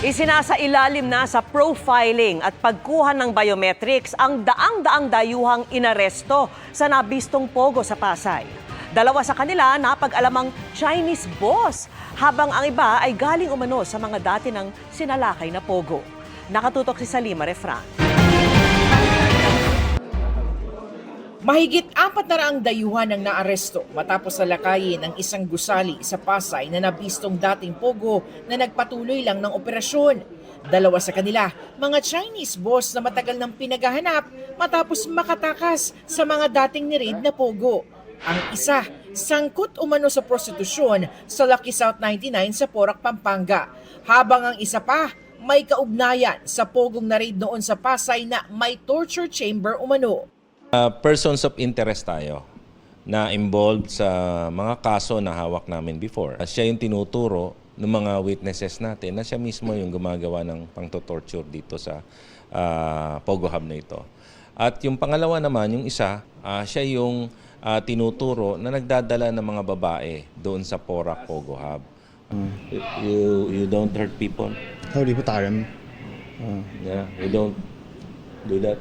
Isinasailalim na sa profiling at pagkuha ng biometrics ang daang-daang dayuhang inaresto sa nabistong pogo sa Pasay. Dalawa sa kanila napag-alamang Chinese boss, habang ang iba ay galing umano sa mga dati ng sinalakay na pogo. Nakatutok si Salima Refran. Mahigit 400 dayuhan ang naaresto matapos salakayin ng isang gusali sa Pasay na nabistong dating pogo na nagpatuloy lang ng operasyon. Dalawa sa kanila, mga Chinese boss na matagal nang pinaghahanap matapos makatakas sa mga dating ni-raid na pogo. Ang isa, sangkot umano sa prostitusyon sa Lucky South 99 sa Porac, Pampanga. Habang ang isa pa, may kaugnayan sa pogong na-raid noon sa Pasay na may torture chamber umano. Persons of interest tayo na involved sa mga kaso na hawak namin before. Siya yung tinuturo ng mga witnesses natin na siya mismo yung gumagawa ng pang-torture dito sa Pogo Hub na ito. At yung pangalawa naman, yung isa, siya yung tinuturo na nagdadala ng mga babae doon sa Porac Pogo Hub. You don't hurt people? 他有不打人。 Yeah, you don't do that.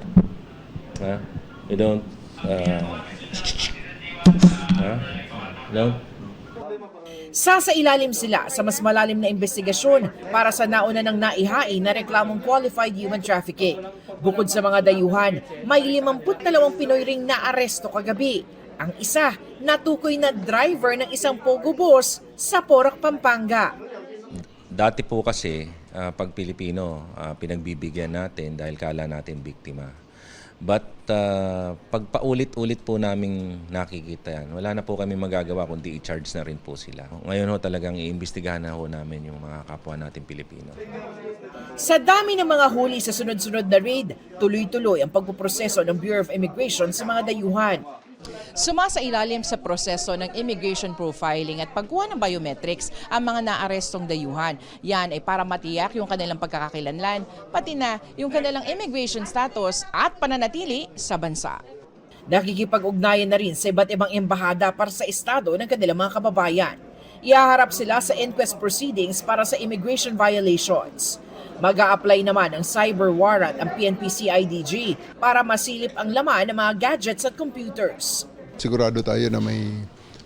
You don't no? Sasailalim sila sa mas malalim na investigasyon para sa nauna ng naihain na reklamong qualified human trafficking. Bukod sa mga dayuhan, may 52 Pinoy ring naaresto kagabi. Ang isa, natukoy na driver ng isang pogo boss sa Porac, Pampanga. Dati po kasi, pag Pilipino, pinagbibigyan natin dahil kala natin biktima. But pag paulit-ulit po naming nakikita yan, wala na po kami magagawa kundi i-charge na rin po sila. Ngayon ho talagang iimbestigahan na ho namin yung mga kapwa natin Pilipino. Sa dami ng mga huli sa sunod-sunod na raid, tuloy-tuloy ang pagpuproseso ng Bureau of Immigration sa mga dayuhan. Sumasailalim sa proseso ng immigration profiling at pagkuha ng biometrics ang mga naarestong dayuhan. Yan ay para matiyak yung kanilang pagkakakilanlan, pati na yung kanilang immigration status at pananatili sa bansa. Nakikipag-ugnayan na rin sa iba't ibang embahada para sa estado ng kanilang mga kababayan. Ihaharap sila sa inquest proceedings para sa immigration violations. Mag-a-apply naman ng cyber warrant ang PNP-CIDG para masilip ang laman ng mga gadgets at computers. Sigurado tayo na may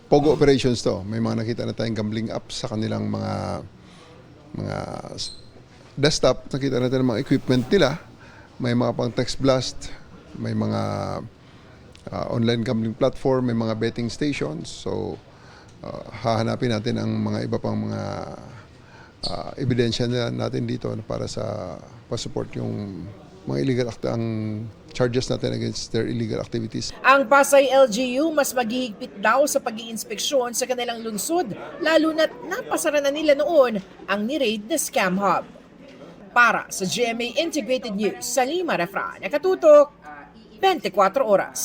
pogo operations to. May mga nakita na tayong gambling apps sa kanilang mga desktop. Nakita natin ang mga equipment nila. May mga pang text blast, may mga online gambling platform, may mga betting stations. So, hahanapin natin ang mga iba pang mga ebidensya natin dito para sa pa-support yung mga illegal ang charges natin against their illegal activities. Ang Pasay LGU mas maghihigpit daw sa pag-iinspeksyon sa kanilang lungsod, lalo na't napasara na nila noon ang ni-raid na scam hub. Para sa GMA Integrated News, Salima Refran, nakatutok 24 oras.